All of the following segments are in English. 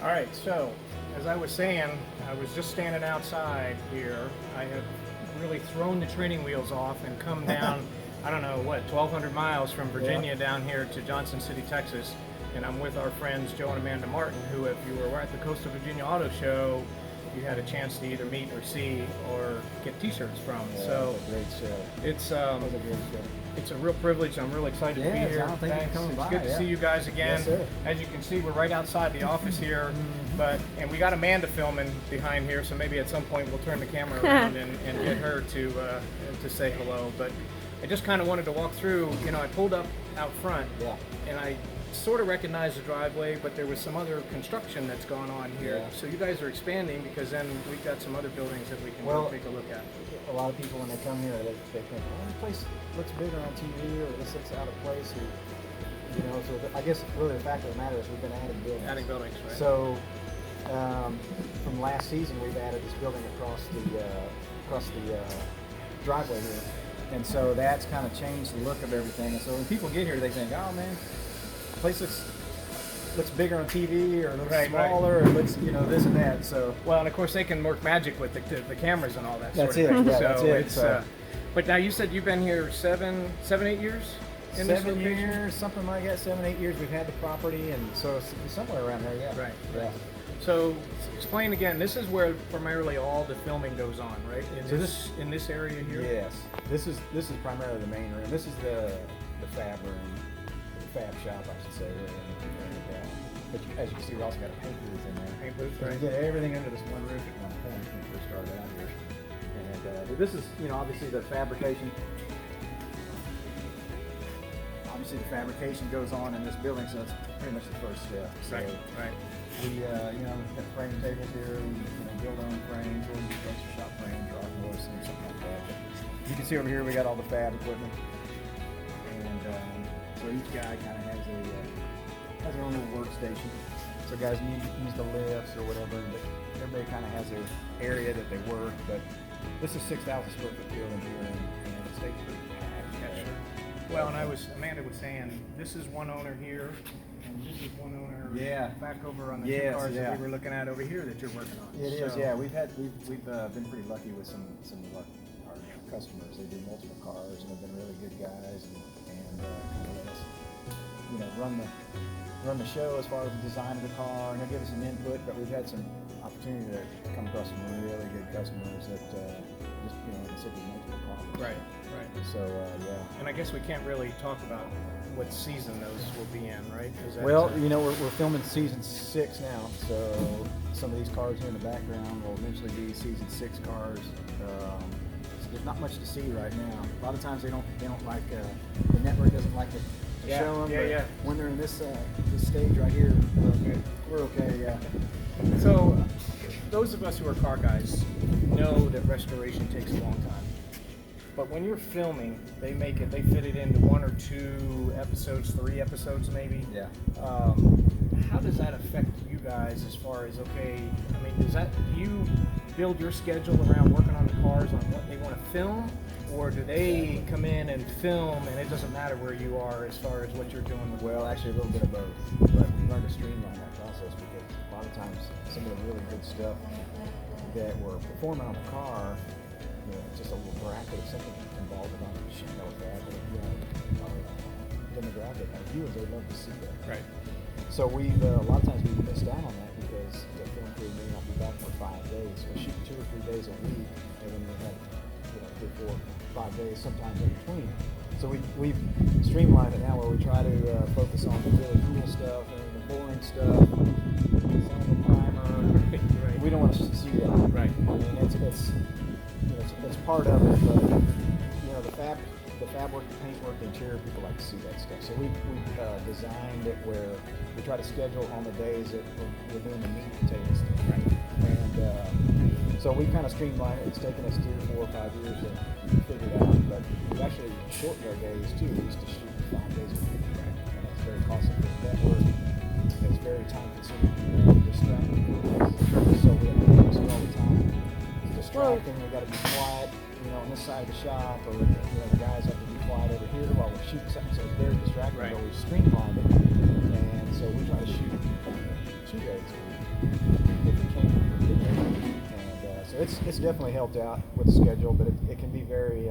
All right, so as I was saying, I was just standing outside here. I had really thrown the training wheels off and come down, I don't know, what, 1,200 miles from Virginia down here to Johnson City, Texas. And I'm with our friends Joe and Amanda Martin, who, if you were at the Coastal Virginia Auto Show, you had a chance to either meet or see or get T-shirts from. Yeah, so it was a great show. It's It was a great show. it's a real privilege. I'm really excited to be here. I don't think Thanks. you're coming It's by, good to see you guys again. Yes, sir. As you can see, we're right outside the office here, and we got Amanda filming behind here, so maybe at some point we'll turn the camera around and get her to say hello. But I just kind of wanted to walk through. You know, I pulled up out front, and I sort of recognized the driveway, but there was some other construction that's gone on here. Yeah. So you guys are expanding, because then we've got some other buildings that we can go take a look at. A lot of people when they come here, they think, oh, this place looks bigger on TV, or this looks out of place, or, you know. So I guess really the fact of the matter is we've been adding buildings. Adding buildings, right? So from last season, we've added this building across the driveway here, and so that's kind of changed the look of everything. And so when people get here, they think, oh man, the place looks bigger on TV, or looks smaller, or looks, you know, this and that. So well, and of course they can work magic with the cameras and all that. That's sort of thing. it. Yeah, so that's it. It's, but now you said you've been here 7, 8 years. In this 7 location? years, something like that. 7, 8 years we've had the property, and so it's somewhere around there. Yeah. Right. Yeah. So explain again. This is where primarily all the filming goes on, right? In this area here. Yes. This is primarily the main room. This is the Fab Room, the Fab Shop, I should say. But as you can see, we also got a paint booth in there. Paint booth, So right. we get everything under this one roof at one point when we first started out here. And this is, you know, obviously the fabrication. Obviously the fabrication goes on in this building, so that's pretty much the first step. So Right. we, you know, have frame tables here. We, you know, build our own frames, or we use extra shop frames, or something like that. But you can see over here we got all the fab equipment, and so each guy kind of has their own little workstation. So guys use the lifts or whatever, but everybody kind of has their area that they work. But this is 6,000 square foot building here, and it stays pretty packed. Yeah, sure. Well, and Amanda was saying, this is one owner here, and this is one owner back over on the two cars that we were looking at over here that you're working on. It is, yeah. We've been pretty lucky with some of our customers. They do multiple cars, and they've been really good guys, and let us, you know, run the show as far as the design of the car, and they'll give us some input. But we've had some opportunity to come across some really good customers that just, you know, like I said, do multiple cars. Right. So yeah. And I guess we can't really talk about what season those will be in, right? Well, you know, we're filming season 6 now, so some of these cars here in the background will eventually be season 6 cars. So there's not much to see right now. A lot of times they don't like the network doesn't like to show them. But when they're in this stage right here, we're okay. Yeah. So those of us who are car guys know that restoration takes a long time. But when you're filming, they fit it into 1 or 2 episodes, 3 episodes maybe. Yeah. How does that affect you guys as far as, okay, I mean, do you build your schedule around working on the cars on what they want to film? Or do they come in and film and it doesn't matter where you are as far as what you're doing with Well, actually a little bit of both. But we learned to streamline that process, because a lot of times some of the really good stuff that we're performing on the car, you know, it's just a little graphic, something involved on the machine or that, but you know, demographic, our viewers, they love to see that. Right. So we've a lot of times we've missed out on that because the film crew may not be back for 5 days. So we shoot 2 or 3 days a week, and then we have, you know, 3, 4, 5 days sometimes in between. So we've streamlined it now, where we try to focus on the really cool stuff and the boring stuff, some of the primer. Right. We don't want to see that. Right. I mean, it's part of it, but you know, the fab work, the paint work, the interior, people like to see that stuff. So we've designed it where we try to schedule on the days that we're doing the meat and potatoes. Right. And so we kind of streamlined it. It's taken us 3 or 4 or 5 years to figure it out, but we've actually shortened our days too. We used to shoot 5 days a week, and it's very costly for that work. It's very time consuming and distracting. So we have to do this all the time. It's distracting. We got to be quiet. We on this side of the shop, or the guys have to be quiet over here while we're shooting something, so it's very distracting. Right. But we streamlined it, and so we try to shoot 2 days a week if we can. And so it's definitely helped out with the schedule, but it can be very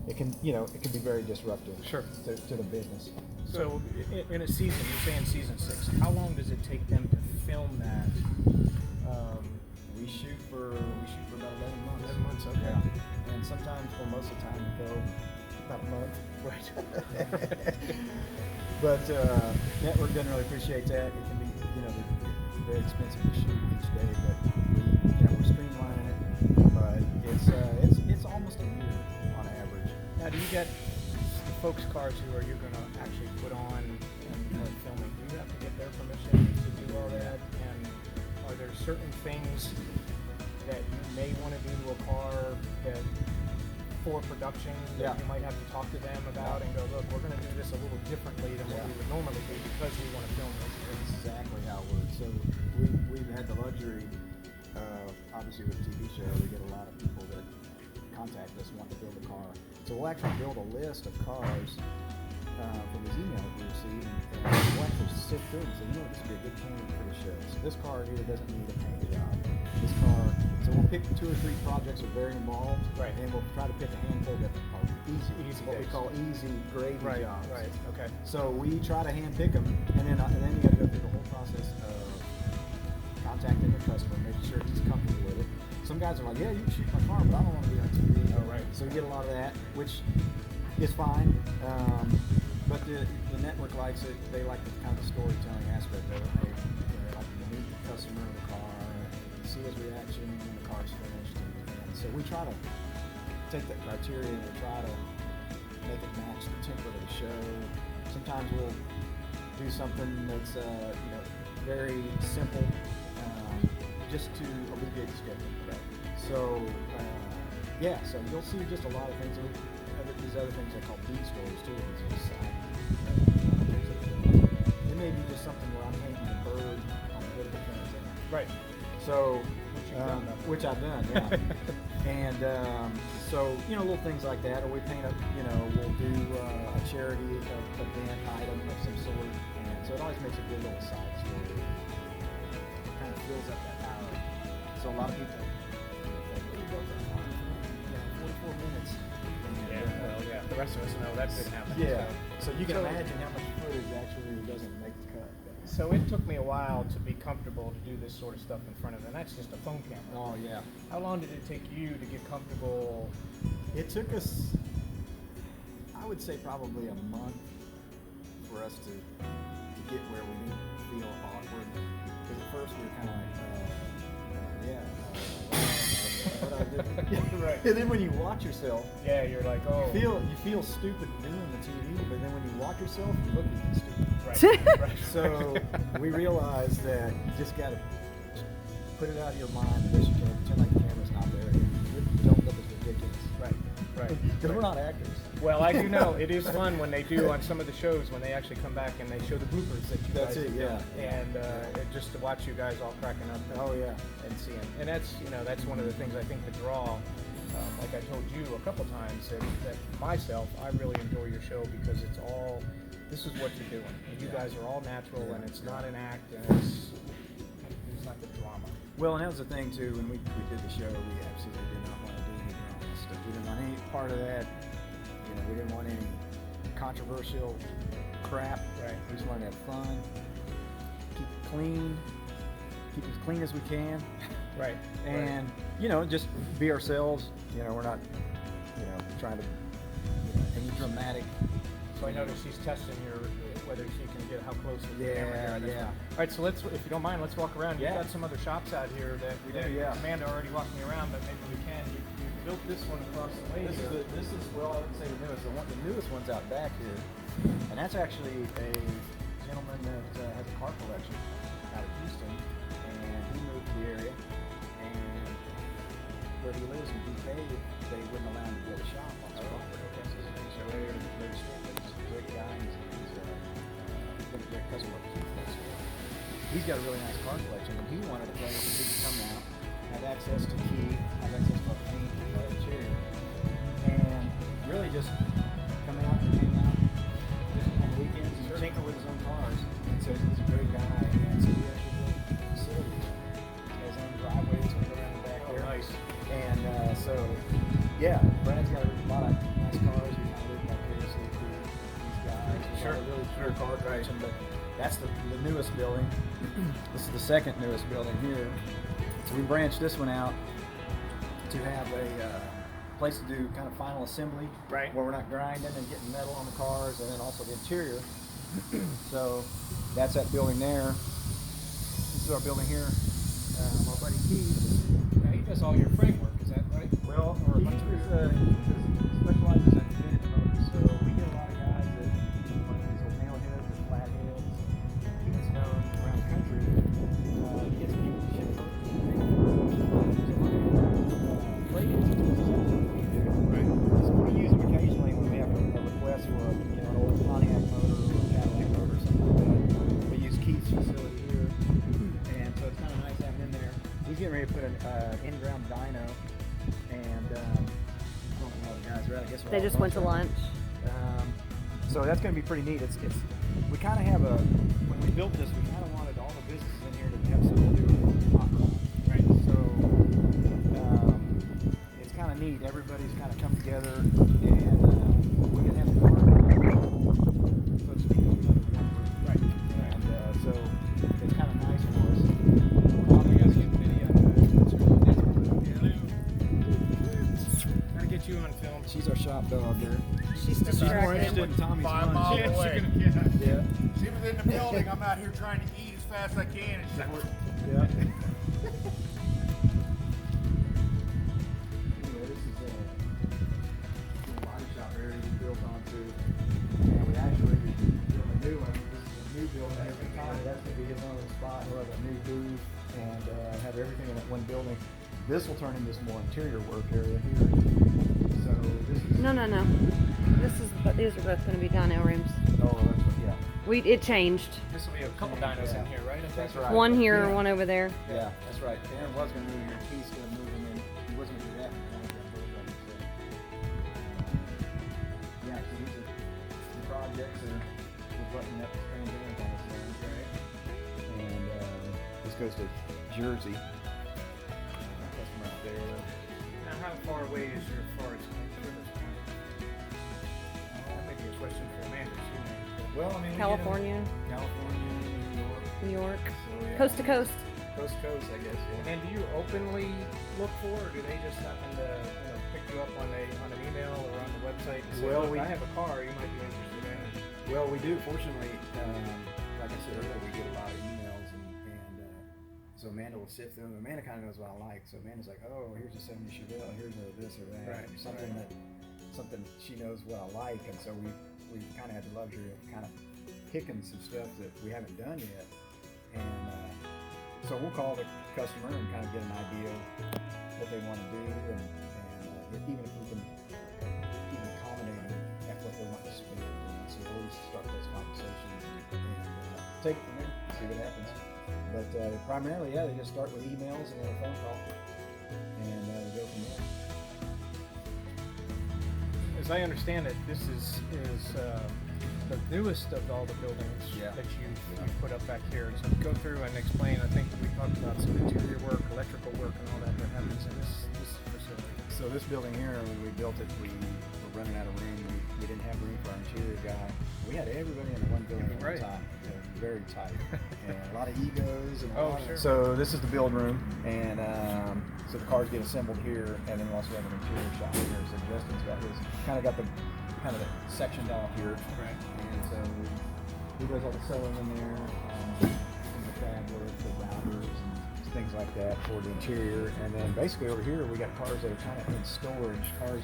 it can be very disruptive. Sure. To the business. So in a season, you're saying season 6. How long does it take them to film that? We shoot for about 11 months. 11 months, okay. Yeah. And sometimes, well, most of the time we go about a month. Right. But network doesn't really appreciate that. It can be, very expensive to shoot each day, but we're streamlining it. But it's almost a year on average. Now, do you get the folks' cars who are you going to actually put on and start filming? Do you have to get their permission to do all that? And are there certain things that you may want to do to a car that for production that you might have to talk to them about and go, look, we're going to do this a little differently than what we would normally do because we want to film this? Exactly how it works. So we've had the luxury, obviously with the TV show, we get a lot of people that contact us wanting to build a car. So we'll actually build a list of cars from these emails we receive, and we'll actually sift through and say, this would be a good candidate for the show. So this car here doesn't need a paint job. This car, so we'll pick 2 or 3 projects that are very involved, right, and we'll try to pick a handful that are easy what we call easy grading jobs. Right. Okay. So we try to hand pick them, and then you got to go through the whole process of contacting the customer, making sure he's comfortable with it. Some guys are like, yeah, you can shoot my car, but I don't want to be on TV. Oh, right. So we get a lot of that, which is fine. But the network likes it. They like the kind of storytelling aspect of it. They like to meet the customer in the car, see his reaction when the car's finished. And so we try to take that criteria and we try to make it match the template of the show. Sometimes we'll do something that's very simple, just to alleviate the schedule. Right. So so you'll see just a lot of things. These other things I call B stories too. It may be just something where I'm painting a bird on a bit of a fence. Right. So, which I've done, yeah. And so little things like that, or we paint we'll do a charity event item of some sort, and so it always makes a good little side story. It kind of fills up that hour. So a lot of people, think, built that car in 44 minutes. Yeah. The rest of us know that didn't happen. Yeah. So you can imagine how much footage actually doesn't make the cut. So it took me a while to be comfortable to do this sort of stuff in front of them. That's just a phone camera. Oh yeah. How long did it take you to get comfortable? It took us, I would say, probably a month for us to get where we didn't feel awkward. Because at first we were kind of like, what I did. Right. And then when you watch yourself, you're like, oh. You feel stupid doing the TV, but then when you watch yourself, you look even stupid. Right. So we realized that you just got to put it out of your mind the best you can. Pretend like the camera's not there. You don't look as ridiculous. Right. Because we're not actors. Well, I do know it is fun when they do on some of the shows when they actually come back and they show the bloopers that you guys have done. And just to watch you guys all cracking up. And seeing, and that's one of the things I think the draw. Like I told you a couple times that myself, I really enjoy your show because this is what you're doing. And you guys are all natural, and it's not an act, and it's not the drama. Well, and that was the thing too. When we did the show, we absolutely did not want to do any drama stuff. We didn't want any part of that. We didn't want any controversial crap. Right. We just wanted to have fun, keep it clean, keep as clean as we can. Right. And just be ourselves. We're not trying to any dramatic. So I noticed she's testing whether she can get how close with the camera here. Yeah. All right, so if you don't mind, let's walk around. You've got some other shops out here that Amanda already walked me around, but maybe we can. You built this one across the way. This is well, I wouldn't say the newest. The newest one's out back here, and that's actually a gentleman that has a car collection out of Houston, and he moved to the area, and where he lives in DK, they wouldn't allow him to build a shop on his property. So he's a great guy. He's been a great customer of Keith. He's got a really nice car collection, and he wanted a place where he could come out, have access to key, have access to our paint, interior. And really just come out and hang out just on the weekends and tinker with his own cars. And so he's a great guy. And so we actually built a facility here. His own driveway is going to go around the back there. Nice. And so, yeah, Brad's got a lot of nice cars. We kind of live vicariously through these guys. We've got a really pure car collection, but that's the newest building. This is the second newest building here. So we branched this one out to have a place to do kind of final assembly, Right. where we're not grinding and getting metal on the cars, and then also the interior. So that's that building there. This is our building here. My buddy Keith. Now, he does all your framework, is that right? Well, he specializes in vintage motors, so we get a lot of guys that like these old nailheads and flatheads. He gets known around the country. He gets people to ship Right. So we use them occasionally when we have a request for an old Pontiac motor or a Cadillac motor or something like that. We use Keith's facility here, and so it's kind of nice having him there. He's getting ready to put an in-ground dyno, and I don't know how the guys are at. I guess They just went to lunch. So that's going to be pretty neat. It's we kind of have when we built this, we kind of wanted all the businesses in here to have something to do with hot rod. Right. So it's kind of neat. Everybody's kind of come together, and we can have the car, so to speak, under one roof. Right. And so it's kind of nice for us. You guys get video. Gotta get you on film. She's our shop dog here. She's She's more interested distracted. in Tommy's 5 lunch. miles Yeah, away. Yeah. She was in the building. I'm out here trying to eat as fast as I can. And she's like, Yeah. Anyway, this is a body shop area we built onto, and we actually built a new one. This is a new building. That's going to be his own spot. We'll have a new booth and have everything in that one building. This will turn into some more interior work area here. So this is No. These are both going to be dyno rooms. oh, that's, yeah. It changed. This will be a couple dynos in here, right? I think? That's right. One here, Yeah. one over there. Yeah, that's right. Aaron was going to move here. Keith's going to move him in. He wasn't going to do that. Yeah, so these are the projects we're buttoning up the transparent on this one, right? And this goes to Jersey. Customer out there. Now, how far away is your forest from this point? That may be a question for Amanda. She may. Well, I mean, California, California, New York. New York, So, yeah. coast to coast. Coast to coast, I guess. Yeah. And do you openly look for, or do they just happen to pick you up on an email or on the website and say, Well, look, we- I have a car you might be interested in? Well, we do. Fortunately, like I said earlier, we get a lot of emails, and so Amanda will sift through them. Amanda kind of knows what I like, so Amanda's like, "Oh, here's a 70 Chevelle, here's a this or that, Right, or something she knows what I like." And so we've kind of had the luxury of kind of picking some stuff that we haven't done yet, and so we'll call the customer and kind of get an idea of what they want to do, and even if we can even accommodate them at what they want to spend. So we'll always start those conversations and take it from there, see what happens. But primarily, yeah, they just start with emails and then a phone call, and we go from there. As I understand it, this is the newest of all the buildings Yeah. that you put up back here. So go through and explain. I think we talked about some interior work, electrical work, and all that happens in this facility. So this building here, when we built it, we were running out of room. We didn't have room for our interior guy. We had everybody in one building at one Right. time. It was very tight, and a lot of egos. And Oh, sure. So this is the build room, and so the cars get assembled here, and then we also have an interior shop here. So Justin's got his got the sectioned off here, Right. and so he does all the sewing in there, the fabric, the routers, and things like that for the interior. And then basically over here we got cars that are kind of in storage, cars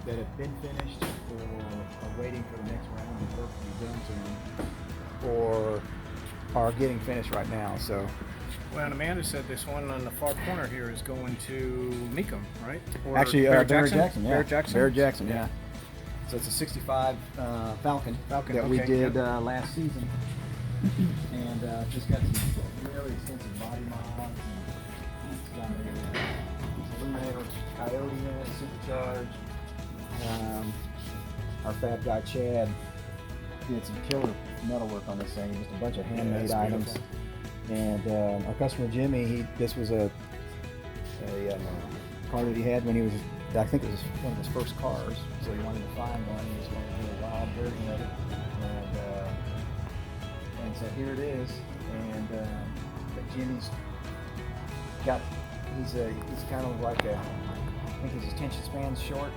that have been finished or are waiting for the next round of work to be done to them, or are getting finished right now. So Well, and Amanda said this one on the far corner here is going to Mecum, right? Or actually, Barrett Barrett Jackson, yeah. Barrett Jackson? Barrett Jackson, yeah. So it's a 65 Falcon that we okay, did yep. last season, and just got some really extensive body mods, and it's got a illuminator Coyote in it, supercharged. Our fab guy Chad did some killer metalwork on this thing, just a bunch of handmade that's items. beautiful. And our customer Jimmy, this was a car that he had when he was, I think it was one of his first cars, so he wanted to find one. He just wanted to do a wild version of it, and so here it is. And but Jimmy's got, he's kind of like a, I think his attention span's short.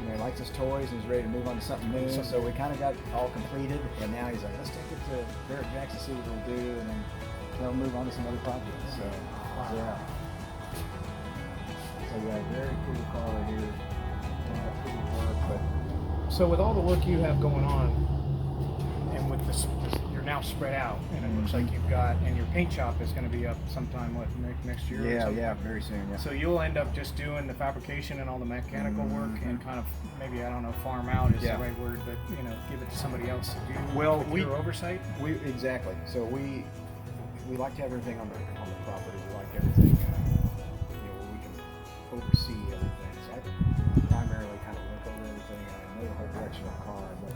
You know, he likes his toys and he's ready to move on to something new. So we kind of got all completed, and now he's like, let's take it to Barrett Jackson, see what it'll do, and then they'll move on to some other projects. So yeah. So yeah, very cool car here. Pretty work, but So with all the work you have going on, and with this you're now spread out, and it looks like you've got, and your paint shop is going to be up sometime, what, next year? or yeah, something? yeah, very soon. Yeah. So you'll end up just doing the fabrication and all the mechanical work, and kind of, maybe, I don't know, farm out is Yeah. the right word, but give it to somebody else to do. Well, with your oversight. Exactly. So we like to have everything on the property. We like everything, where we can oversee everything. So I primarily kind of look over everything. I know the whole direction of the car, but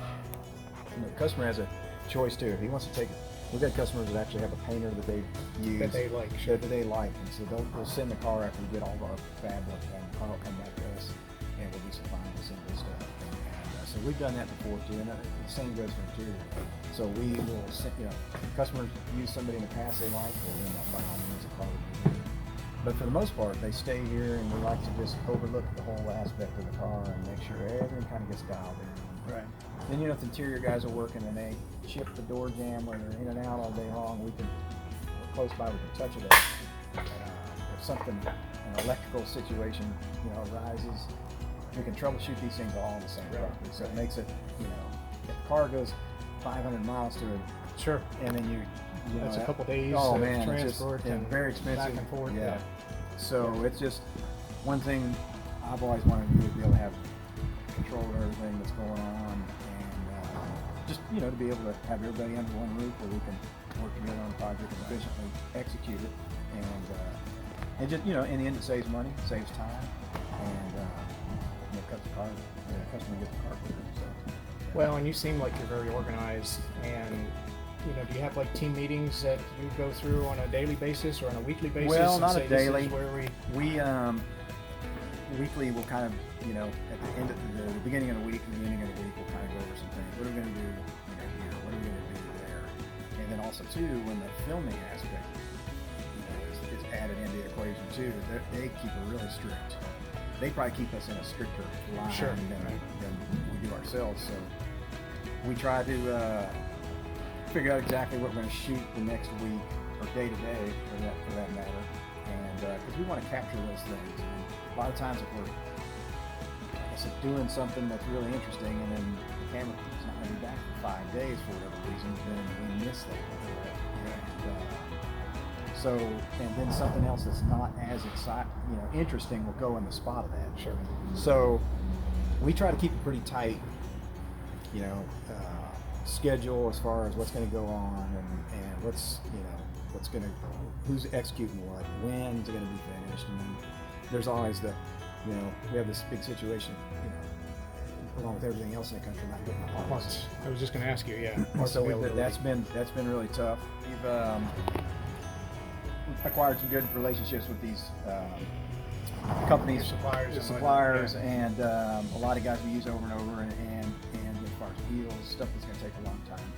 the customer has a choice too. If he wants to take it, we've got customers that actually have a painter that they use That they like, that they like, and so they'll send the car after we get all of our fab work done. The car will come back to us, and we'll do some final assembly stuff. So we've done that before too, and the same goes for interior. So we will, customers use somebody in the past they like, well then by all means the car will be here. But for the most part, they stay here, and we like to just overlook the whole aspect of the car and make sure everything kind of gets dialed in. Right. Then if the interior guys are working and they chip the door jamb or they're in and out all day long, we're close by, we can touch it up. If something, an electrical situation, arises, we can troubleshoot these things all on the same property. So it makes it, if the car goes 500 miles to it, Sure. and then you That's know, a couple days oh of man, transport it's just, and very expensive, back and forth. Yeah. So it's just one thing I've always wanted to do, to be able to have control of everything that's going on, and just to be able to have everybody under one roof where we can work together on a project and efficiently execute it, and just in the end it saves money, saves time, and cuts the car. The customer gets the car quicker. So. Well, and you seem like you're very organized, and do you have like team meetings that you go through on a daily basis or on a weekly basis? Well, and not say, a this is daily. where we Weekly we'll kind of at the end of the beginning of the week and the ending of the week we'll kind of go over some things. What are we going to do here? What are we going to do there? And then also too, when the filming aspect is added into the equation too, they keep it really strict. They probably keep us in a stricter line than we do ourselves. So we try to figure out exactly what we're going to shoot the next week or day to day for that matter, and because we want to capture those things. And a lot of times if we're doing something that's really interesting and then the camera is not going to be back for 5 days for whatever reason, then we miss that. And then something else that's not as interesting will go in the spot of that. Sure. So we try to keep it pretty tight, schedule as far as what's going to go on and who's executing what, when's it going to be finished, and then there's always we have this big situation, along with everything else in the country, not getting the parts. I was just going to ask you, So that's been really tough. We've acquired some good relationships with these companies, suppliers, and a lot of guys we use over and over, and as far as wheels, stuff that's going to take a long time.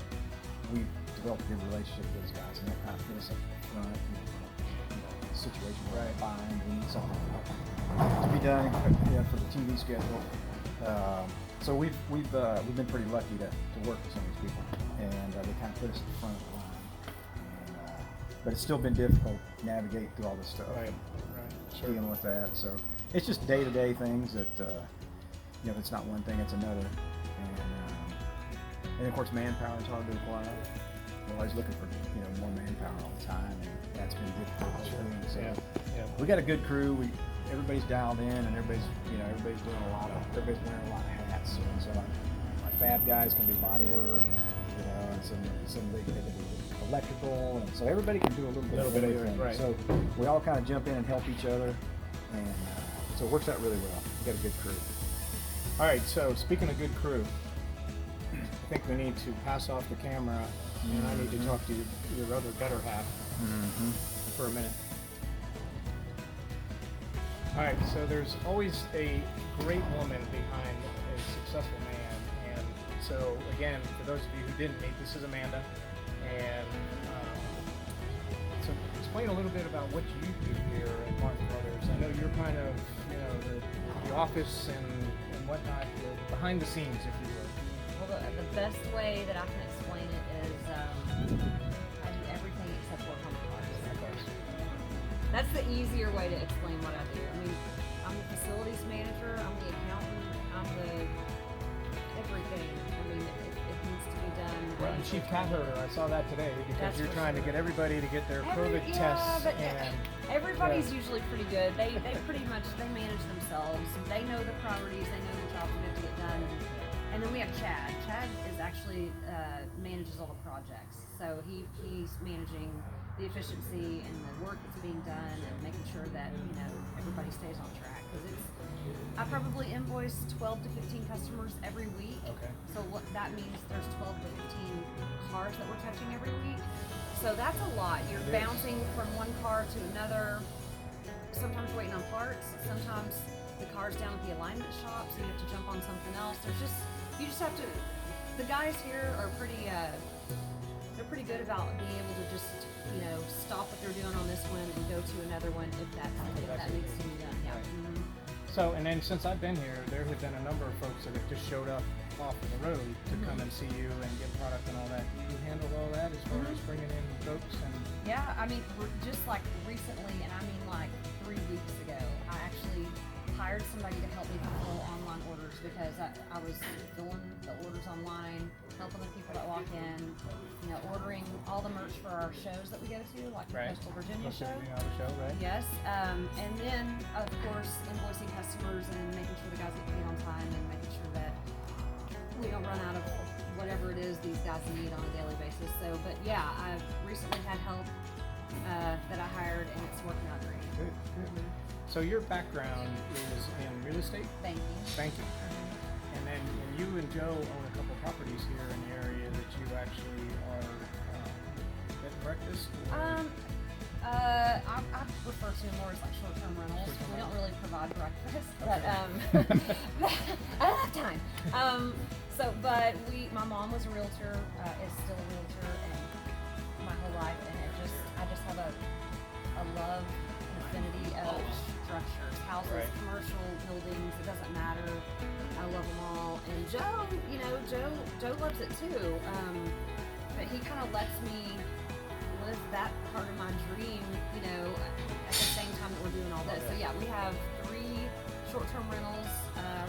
We've developed a good relationship with those guys, and that kind of put us up front. Situation where we need something to be done for the TV schedule. So we've been pretty lucky to work with some of these people, and they kind of put us at the front of the line. But it's still been difficult navigating through all this stuff, dealing with that. So it's just day-to-day things that if it's not one thing, it's another. And of course, manpower is hard to acquire. We're always looking for more manpower all the time, and that's been difficult. So we got a good crew. Everybody's dialed in, and everybody's wearing a lot of hats. And so my fab guys can do body work, and some they can do electrical, and so everybody can do a little bit of everything. Right. So we all kind of jump in and help each other, and it's So it works out really well. We got a good crew. All right, so speaking of good crew, I think we need to pass off the camera, and I need to talk to your other better half for a minute. All right, so there's always a great woman behind a successful man, and so again, for those of you who didn't meet, this is Amanda, and so explain a little bit about what you do here at Martin Brothers. I know you're kind of, you know, the office and whatnot, behind the scenes, if you will. Well, the best way that I can explain it is I do everything except work on cars. That's the easier way to explain what I do. I mean, I'm the facilities manager, I'm the accountant, I'm the everything. I mean, it needs to be done. Well, and Chief Cat Herder, I saw that today because That's you're for trying to sure. get everybody to get their COVID tests. But And everybody's usually pretty good. They pretty much they manage themselves. They know the priorities. They know the jobs that have to get done. And then we have Chad. Chad is actually manages all the projects. So he's managing the efficiency and the work that's being done and making sure that everybody stays on track. Because I probably invoice 12 to 15 customers every week. Okay. So what that means, there's 12 to 15 cars that we're touching every week. So that's a lot. You're bouncing from one car to another, sometimes waiting on parts, sometimes the car's down at the alignment shop, so you have to jump on something else. You just have to, the guys here are they're pretty good about being able to just, stop what they're doing on this one and go to another one if that needs to be done. Yeah. Right. So, and then since I've been here, there have been a number of folks that have just showed up off of the road to come and see you and get product and all that. Do you handle all that as far as bringing in folks? And Yeah, I mean, just like recently, and I mean like 3 weeks ago, I actually hired somebody to help me fulfill online orders because I was filling the orders online, helping the people that walk in, ordering all the merch for our shows that we go to, like the Right. Coastal Virginia Most of show. you know the show, right? Yes, and then of course invoicing customers and making sure the guys get paid on time and making sure that we don't run out of whatever it is these guys need on a daily basis. So, but yeah, I've recently had help that I hired and it's working out great. Good, good. So your background is in real estate? Banking. And then you and Joe own a couple properties here in the area that you actually are bed and breakfast? Or? I refer to them more as like short-term rentals. We don't really provide breakfast, but I don't have time. But my mom was a realtor, is still a realtor, and my whole life, and I just have a love and affinity of structures, houses, Right. commercial buildings. It doesn't matter. I love them all. And Joe, Joe loves it too. But he kind of lets me live that part of my dream, at the same time that we're doing all this. So yeah, we have 3 short-term rentals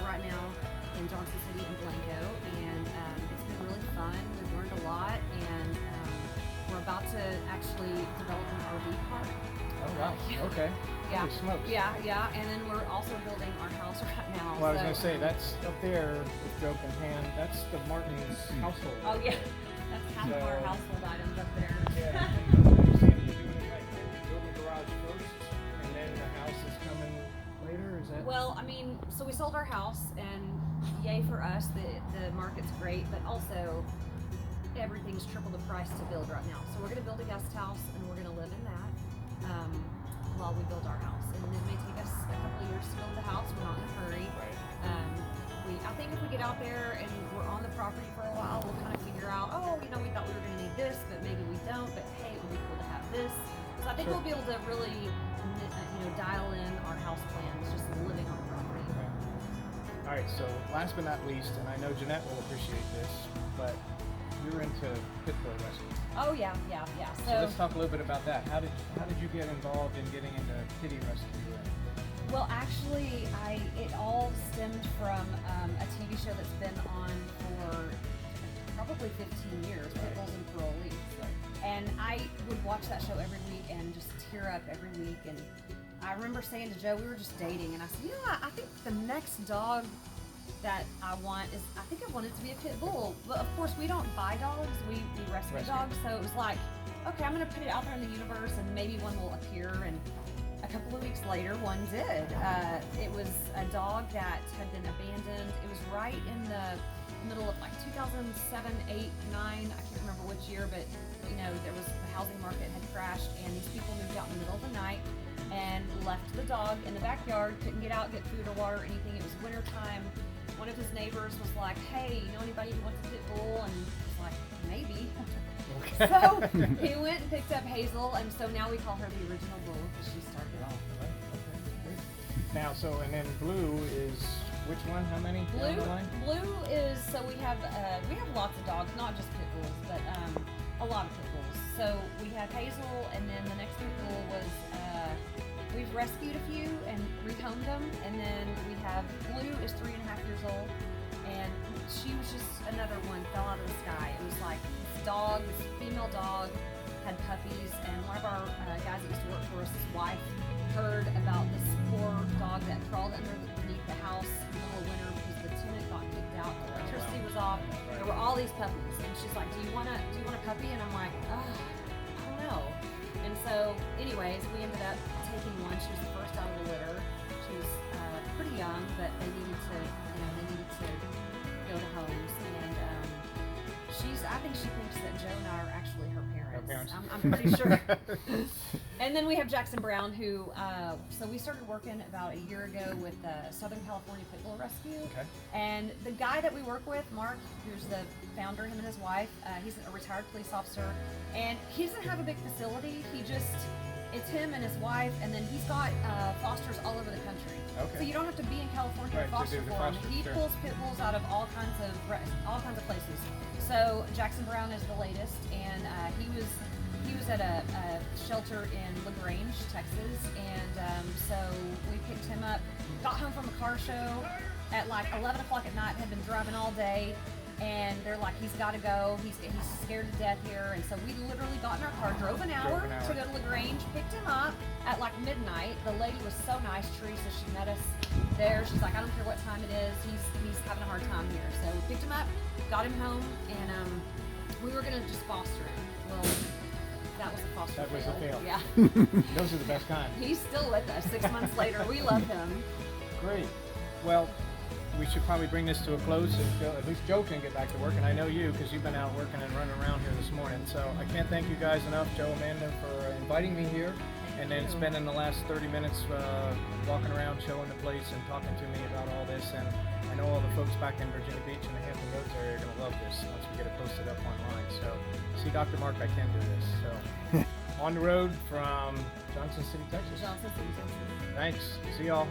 right now in Johnson City and Blanco, and it's been really fun. We've learned a lot, and we're about to actually develop an RV park. Oh wow, okay. Yeah. Holy smokes. Yeah, and then we're also building our house right now. Well, I was going to say, that's up there with joke in hand. That's the Martin's household. Oh yeah, that's half of our So- household items up there. Yeah. You're doing it right. You're building the garage first, and then the house is coming later. Is that? Well, I mean, so we sold our house, and yay for us, the market's great, but also everything's triple the price to build right now. So we're going to build a guest house, and we're going to live in that while we build our house. And it may take us a couple of years to build the house. We're not in a hurry. Right. I think if we get out there and we're on the property for a while, we'll kind of figure out, we thought we were going to need this, but maybe we don't. But hey, it would be cool to have this. So I think Sure. we'll be able to really, dial in our house plans, just living on the property. All right. So last but not least, and I know Jeanette will appreciate this, but you're into pit bull rescue. Oh yeah. So let's talk a little bit about that. How did you get involved in getting into kitty rescue? Well, actually, it all stemmed from a TV show that's been on for probably 15 years, Pit Bulls and Parolees. And I would watch that show every week and just tear up every week. And I remember saying to Joe, we were just dating, and I said, I think the next dog that I want is, I think I want it to be a pit bull. But of course, we don't buy dogs, we rescue dogs. So it was like, okay, I'm gonna put it out there in the universe and maybe one will appear. And a couple of weeks later, one did. It was a dog that had been abandoned. It was right in the middle of like 2007, 8, 9. I can't remember which year, but you know, there was the housing market had crashed, and these people moved out in the middle of the night and left the dog in the backyard. Couldn't get out, get food or water or anything. It was winter time. One of his neighbors was like, "Hey, you know anybody who wants a pit bull?" And he's like, "Maybe." Okay. So he went and picked up Hazel, and so now we call her the original bull because she started Oh, off. okay, great. Now, so, and then Blue is which one? How many down the line? Blue is, so we have lots of dogs, not just pit bulls, but a lot of pit bulls. So we have Hazel, and then the next pit bull was we've rescued a few and rehomed them, and then we have Blue is 3.5 years old, and she was just another one fell out of the sky. It was like this female dog had puppies, and one of our guys that used to work for us, his wife, heard about this poor dog that crawled beneath the house in the middle of winter because the tenant got kicked out, the electricity was off. There were all these puppies, and she's like, "Do you want a puppy?" And I'm like, I don't know. And so, anyways, we ended up taking one. She was the first out of the litter. She was pretty young, but they needed to go to homes, and I think she thinks that Joe and I are actually her parents. I'm pretty sure. And then we have Jackson Brown, who, so we started working about a year ago with the Southern California Pit Bull Rescue. Okay. And the guy that we work with, Mark, who's the founder, him and his wife, he's a retired police officer, and he doesn't have a big facility. It's him and his wife, and then he's got fosters all over the country. Okay. So you don't have to be in California to foster for him. He pulls pit bulls out of all kinds of places. So Jackson Brown is the latest, and he was at a shelter in LaGrange, Texas, and so we picked him up. Got home from a car show at like 11 o'clock at night. Had been driving all day. And they're like, he's got to go. He's scared to death here. And so we literally got in our car, drove an hour to go to LaGrange, picked him up at like midnight. The lady was so nice, Teresa. She met us there. She's like, "I don't care what time it is. He's having a hard time here." So we picked him up, got him home, and we were gonna just foster him. Well, that was a foster fail. That was a fail. Yeah. Those are the best kind. He's still with us 6 months later. We love him. Great. Well, we should probably bring this to a close, and at least Joe can get back to work, and I know you because you've been out working and running around here this morning. So I can't thank you guys enough, Joe, Amanda, for inviting me here, and then spending the last 30 minutes walking around, showing the place, and talking to me about all this. And I know all the folks back in Virginia Beach and the Hampton Roads area are going to love this once we get it posted up online. So see Dr. Mark, I can do this. So on the road from Johnson City, Texas. Johnson City, Texas. Thanks. See y'all.